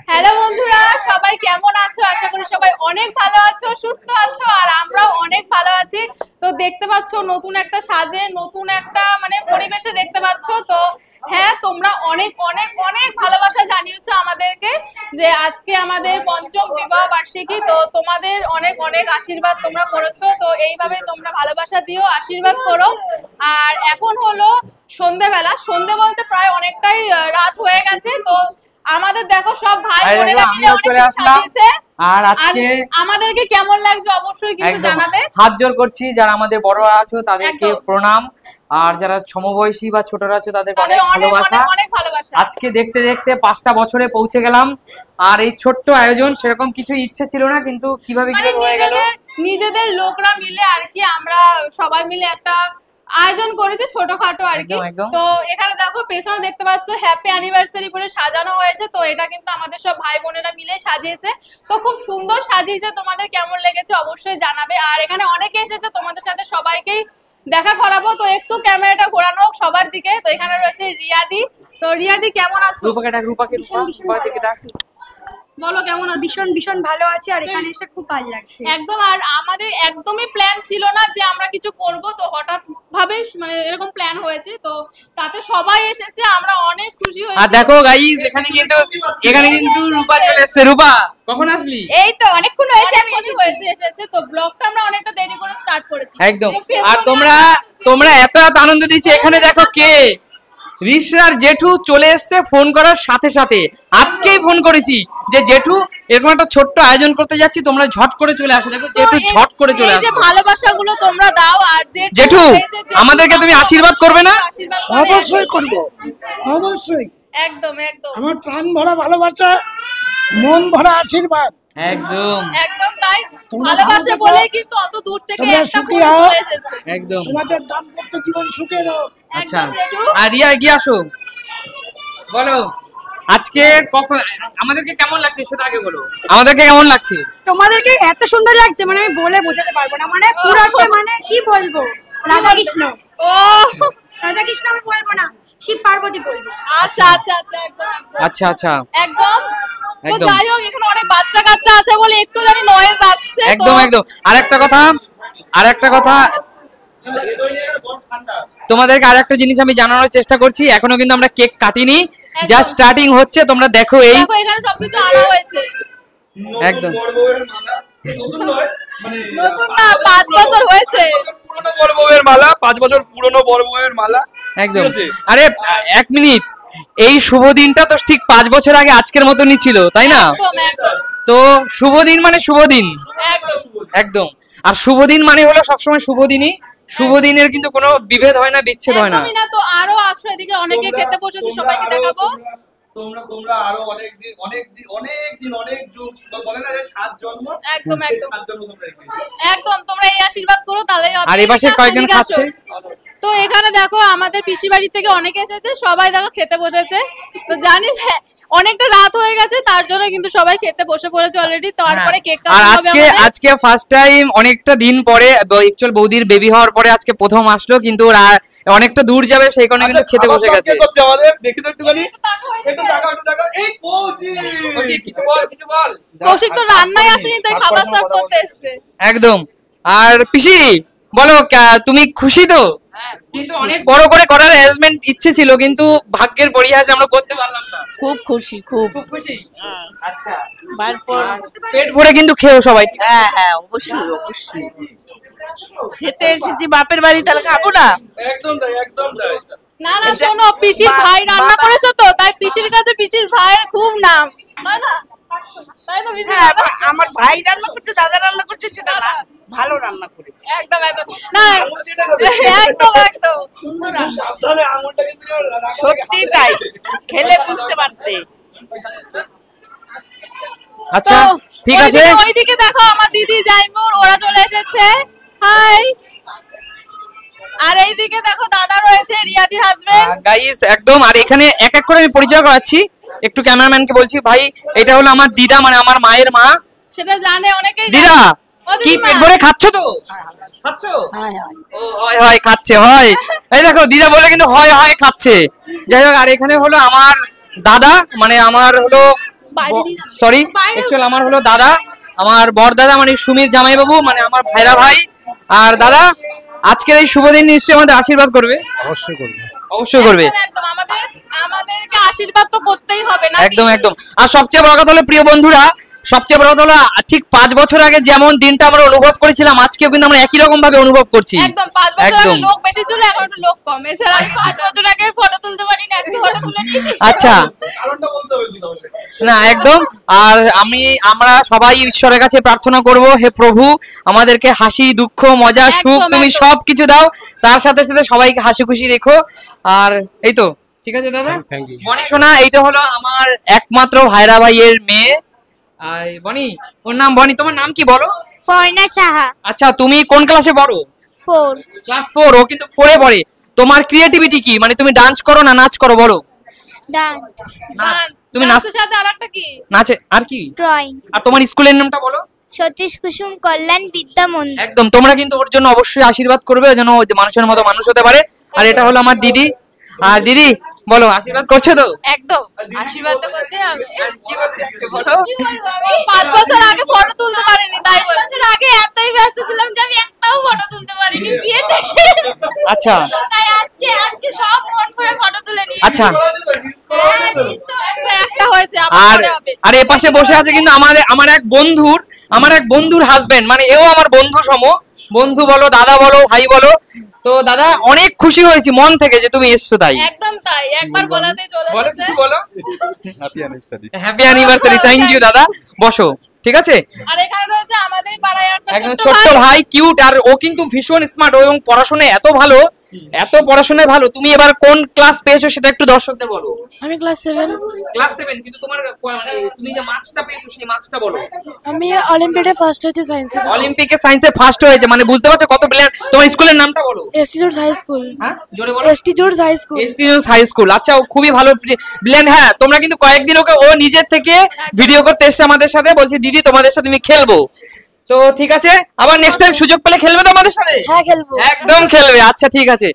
Hello বন্ধুরা, সবাই কেমন আছো? আশা করি সবাই অনেক ভালো আছো, সুস্থ আছো, আর আমরাও অনেক ভালো আছি। তো দেখতে পাচ্ছ নতুন একটা সাজে, নতুন একটা মানে পরিবেশে দেখতে পাচ্ছ। তো হ্যাঁ, তোমরা অনেক অনেক অনেক ভালোবাসা জানিয়েছো আমাদেরকে যে আজকে আমাদের পঞ্চম বিবাহ বার্ষিকী। তো তোমাদের অনেক অনেক আশীর্বাদ তোমরা করেছো। তো এইভাবে তোমরা ভালোবাসা দিও, আশীর্বাদ করো। আর এখন হলো সন্ধ্যেবেলা, সন্ধ্যে বলতে প্রায় অনেকটাই রাত হয়ে গেছে। তো আমাদের দেখো সব ভাই বোনেরা মিলে চলে আসলাম। আর আজকে আমাদেরকে কেমন লাগছে অবশ্যই কিন্তু জানাবে। হাত জোর করছি, যারা আমাদের বড়রা আছো তাদেরকে প্রণাম, আর যারা সমবয়সী বা ছোটরা আছো তাদের অনেক ভালোবাসা। আজকে দেখতে দেখতে 5টা বছরে পৌঁছে গেলাম। আর এই ছোট্ট আয়োজন, সেরকম কিছু ইচ্ছে ছিল না, কিন্তু কিভাবে হয়ে গেল। নিজেদের লোকরা মিলে আর কি, আমরা সবাই মিলে একটা আয়োজন করেছে ছোটখাটো আর কি। তো এখানে দেখো পেছনে দেখতে পাচ্ছ হ্যাপি অ্যানিভার্সারি করে সাজানো হয়েছে। তো এটা কিন্তু আমাদের সব ভাই বোনেরা মিলে সাজিয়েছে। তো খুব সুন্দর সাজিয়েছে, তোমাদের কেমন লেগেছে অবশ্যই জানাবে। আর এখানে অনেকে এসেছে, তোমাদের সাথে সবাইকেই দেখা করাবো। তো একটু ক্যামেরাটা ঘোরানো হোক সবার দিকে। তো এখানে রয়েছে রিয়াদি। তো রিয়াদি কেমন আছো? রূপাকে বলো কেমন আছো? ভীষণ ভীষণ ভালো আছে, আর এখানে এসে খুব ভালো লাগছে একদম। আর আমাদের একদমই প্ল্যান ছিল না যে আমরা কিছু করব, তো হঠাৎ ভাবে মানে এরকম প্ল্যান হয়েছে। তো তাতে সবাই এসেছে, আমরা অনেক খুশি হয়েছি। আর দেখো গাইস, এখানে কিন্তু রূপা চলে এসেছে। রূপা কখন আসলি? এই তো অনেকক্ষণ হয়েছে আমি এসেছে। তো ব্লগটা আমরা অনেকটা দেরি করে স্টার্ট করেছি একদম। আর তোমরা এত আনন্দ দিচ্ছ। এখানে দেখো কে, রিশরার জেঠু চলে এসছে ফোন করার সাথে সাথে। আজকেই ফোন করেছি যে জেঠু এরকম একটা ছোট্ট আয়োজন করতে যাচ্ছি, তোমরা ঝট করে চলে আসো। দেখো জেঠু ঝট করে চলে আসো। এই যে ভালোবাসাগুলো তোমরা দাও। আর জেঠু আমাদেরকে তুমি আশীর্বাদ করবে না? অবশ্যই করব, অবশ্যই। একদম একদম আমার প্রাণ ভরা ভালোবাসা, মন ভরা আশীর্বাদ। একদম একদম তাই। ভালোবাসা বলে কিন্তু অত দূর থেকে একটা ফোন চলে এসেছে। একদম। তোমাদের দাম্পত্য জীবন সুখের হোক। আচ্ছা, আর রিয়া এগিয়ে আসো, বলো আজকে কখন আমাদেরকে কেমন লাগছে সেটা আগে বলো। আমাদেরকে কেমন লাগছে? তোমাদেরকে এত সুন্দর লাগছে, মানে আমি বলে বোঝাতে পারবো না। মানে পুরো মানে কি বলবো, রাধা কৃষ্ণ। ও রাধা কৃষ্ণ আমি বলবো না, শিব পার্বতী বলবো। আচ্ছা আচ্ছা আচ্ছা একদম আচ্ছা আচ্ছা একদম। তো যাই হোক, এখানে অনেক বাচ্চা কাচ্চা আছে বলে একটু জানি নয়েজ আসছে। একদম একদম। আরেকটা কথা তোমাদেরকে আরেকটা জিনিস আমি জানানোর চেষ্টা করছি। এখনো কিন্তু আমরা কেক কাটিনি, জাস্ট স্টার্টিং হচ্ছে। তোমরা দেখো, এই দেখো এখানে সবকিছু আনা হয়েছে। একদম নতুন না, 5 বছর হয়েছে। পুরনো বড় বউয়ের মালা, 5 বছর পুরনো বড় বউয়ের মালা। একদম। আরে এক মিনিট, এই শুভ দিনটা তো ঠিক 5 বছর আগে আজকের মতনই ছিল, তাই না? একদম একদম। তো শুভ দিন মানে শুভ দিন, একদম একদম। আর শুভ দিন মানে হলো সবসময় শুভ দিনই। শুভ দিনের কিন্তু কোনো বিভেদ হয় না, বিচ্ছেদ হয় না। একদমই না। তো আরো আসো, এদিকে অনেকে খেতে বসেছে, সবাইকে দেখাবো। তোমরা আরো অনেক দিন অনেক যুগ বলে না যে 7 জন্ম। একদম একদম 7 জন্ম তোমরা একদম। তোমরা এই আশীর্বাদ করো তাহলেই হবে। আর এপাশে কয়েকজন খাচ্ছে। তো এখানে দেখো আমাদের পিসি বাড়ি থেকে অনেকে এসেছে, সবাই দেখো খেতে বসেছে। তো জানি অনেকটা রাত হয়ে গেছে, তার জন্য কিন্তু সবাই খেতে বসে পড়েছে অলরেডি। তারপরে কেক কাটা হবে। আর আজকে ফার্স্ট টাইম, অনেকটা দিন পরে, অ্যাকচুয়াল বৌদির বেবি হওয়ার পরে আজকে প্রথম আসলো, কিন্তু অনেকটা দূর যাবে সেই কারণে কিন্তু খেতে বসে গেছে। আমাদের দেখি তো একটুখানি, একটু তাকাও। এই কৌশিক কিছু বল। কৌশিক তো রান্নায় আসেনি, তাই খাবার সার্ভ করতে এসেছে। একদম। আর পিসি বলো, তুমি খুশি তো? কিন্তু অনেক বড় করে করার অ্যারেঞ্জমেন্ট ইচ্ছে ছিল, কিন্তু ভাগ্যের পরিহাসে আমরা করতে পারলাম না। খুব খুশি, খুব খুশি। আচ্ছা, তারপর পেট ভরে কিন্তু খেও সবাই। হ্যাঁ হ্যাঁ, অবশ্যই অবশ্যই। খেতে এসেছি বাপের বাড়ি, তাহলে খাবো না? একদম তাই। না না, শোনো, পিসির ভাই রান্না করেছো তো, তাই পিসির কাছে পিসির ভাইয়ের খুব নাম, তাই না? আমার ভাই রান্না করছে, দাদা রান্না করছে, সেটা না, ভালো রান্না করেছে। একদম একদম। না একদম একদম সুন্দর। সাবধানে আঙুলটা কিন্তু সত্যি তাই, খেলে বুঝতে পারতে। আচ্ছা ঠিক আছে। ওইদিকে দেখো আমার দিদি জাইমুর, ওরা চলে এসেছে। হাই। আর এইদিকে দেখো দাদা রয়েছে, রিয়াদির হাজবেন্ড। গাইস একদম। আর এখানে এক এক করে আমি পরিচয় করাচ্ছি। একটু ক্যামেরাম্যানকে বলছি, ভাই এটা হলো আমার দিদা, মানে আমার মায়ের মা। সেটা জানে অনেকেই। দিদা কি পেট ভরে খাচ্ছো তো? খাচ্ছো? হয় খাচ্ছে, হয়। এই দেখো দিদা বলে কিন্তু হয় খাচ্ছে। যাই হোক, আর এখানে হলো আমার দাদা, মানে আমার হলো বাইরে নিয়ে যাবে। সরি বাইরে- অ্যাকচুয়ালি আমার হলো দাদা, আমার বর দাদা মানে সুমির জামাইবাবু মানে আমার ভাইরা ভাই। আর দাদা আজকের এই শুভ দিন নিশ্চয়ই আমাদের আশীর্বাদ করবে। অবশ্যই করবে। অবশ্যই করবে। একদম, একদম আমাদেরকে আশীর্বাদ তো করতেই হবে না একদম একদম। আর সবচেয়ে বড় কথা হলো প্রিয় বন্ধুরা, সবচেয়ে বড় কথা হলো ঠিক 5 বছর আগে যেমন দিনটা আমরা অনুভব করেছিলাম আজকেও কিন্তু আমরা একই রকম ভাবে অনুভব করছি। একদম 5 বছর আগে একদম। লোক বেশি ছিল, এখন একটু লোক কম। এছাড়া আমি 5 বছর আগে ফটো তুলতে পারিনি, আজকে ফটো তুলে নিয়েছি। আচ্ছা কারণটা বলতে হবে কিন্তু আমাকে। না একদম। আর আমরা সবাই ঈশ্বরের কাছে প্রার্থনা করব, হে প্রভু আমাদেরকে হাসি দুঃখ মজা সুখ একদম, তুমি একদম। সবকিছু দাও, তার সাথে সাথে সবাইকে হাসি খুশি রেখো। আর এই তো ঠিক আছে দাদা। Thank you. বনি সোনা এইটা হলো আমার একমাত্র ভাইরা ভাইয়ের মেয়ে। আর বনি, ওর নাম বনি, তোমার নাম কি বলো? পর্ণা সাহা, আচ্ছা তুমি কোন ক্লাসে পড়ো? 4। ক্লাস 4। ও কিন্তু 4 এ পড়ে। তোমার ক্রিয়েটিভিটি কি, মানে তুমি ডান্স করো না নাচ করো বলো? ডান্স, নাচ। তুমি নাচ, নাচের সাথে আরেকটা কি? নাচে আর কি? ড্রয়িং, আর তোমার স্কুলের নামটা বলো? সতীশ কুসুম কল্যাণ বিদ্যা মন্দির। একদম। তোমরা কিন্তু ওর জন্য অবশ্যই আশীর্বাদ করবে যেন ও মানুষের মতো মানুষ হতে পারে। আর এটা হলো আমার দিদি। আর দিদি বলো আশীর্বাদ করছো তো? একদম আশীর্বাদ তো করতে হবে। কি বলতে চাইছো বলো? কি বলবো আমি? 5 বছর আগে ফটো তুলতে পারিনি, তাই বলছি। বছর আগে এতই ব্যস্ত ছিলাম যে আমি একটাও ফটো তুলতে পারিনি বিয়েতে। আচ্ছা তাই আজকে সব মন করে ফটো তুলে নিয়েছি। আচ্ছা। হ্যাঁ, reels তো একটা হয়েছে, আবার আর পরে হবে। আর এ পাশে বসে আছে কিন্তু আমার এক বন্ধুর হাজবেন্ড, মানে এও আমার বন্ধু সম। বন্ধু বলো, দাদা বলো, ভাই বলো। তো দাদা অনেক খুশি হয়েছি মন থেকে যে তুমি এসছো। তাই একদম তাই, একবার বলাতেই চলে বলো, যাচ্ছে। কিছু বলো। Happy anniversary. Happy anniversary. Thank you দাদা, বসো। ঠিক আছে। আর এখানে রয়েছে আমাদের পাড়ায় একটা একদম ছোট্ট ছোট্ট ভাই। ভাই, কিউট। আর ও কিন্তু ভীষণ স্মার্ট এবং পড়াশোনায় এত ভালো, এত পড়াশোনায় ভালো। তুমি এবার কোন ক্লাস পেয়েছো সেটা একটু দর্শকদের বলো। আমি ক্লাস 7। ক্লাস 7। কিন্তু তোমার মানে তুমি যে মার্কসটা পেয়েছো সেই মার্কসটা বলো। আমি অলিম্পিয়াডে ফার্স্ট হয়েছে সায়েন্সে। অলিম্পিকে সায়েন্সে ফার্স্ট হয়েছে, মানে বুঝতে পারছো কত প্লেয়ার। তোমার স্কুলের নামটা বলো। ST George high school. হ্যাঁ জোরে বলো। ST George high school. এসটিউস হাই স্কুল। আচ্ছা ও খুবই ভালো ব্লেন্ড। হ্যাঁ তোমরা কিন্তু কয়েকদিন ওকে ও নিজের থেকে ভিডিও করতে এসেছে আমাদের সাথে, বলছি দিদি তোমাদের সাথে আমি খেলবো। তো ঠিক আছে, আবার নেক্সট টাইম সুযোগ পেলে খেলবে তো আমাদের সাথে? হ্যাঁ খেলবো। একদম খেলবে। আচ্ছা ঠিক আছে।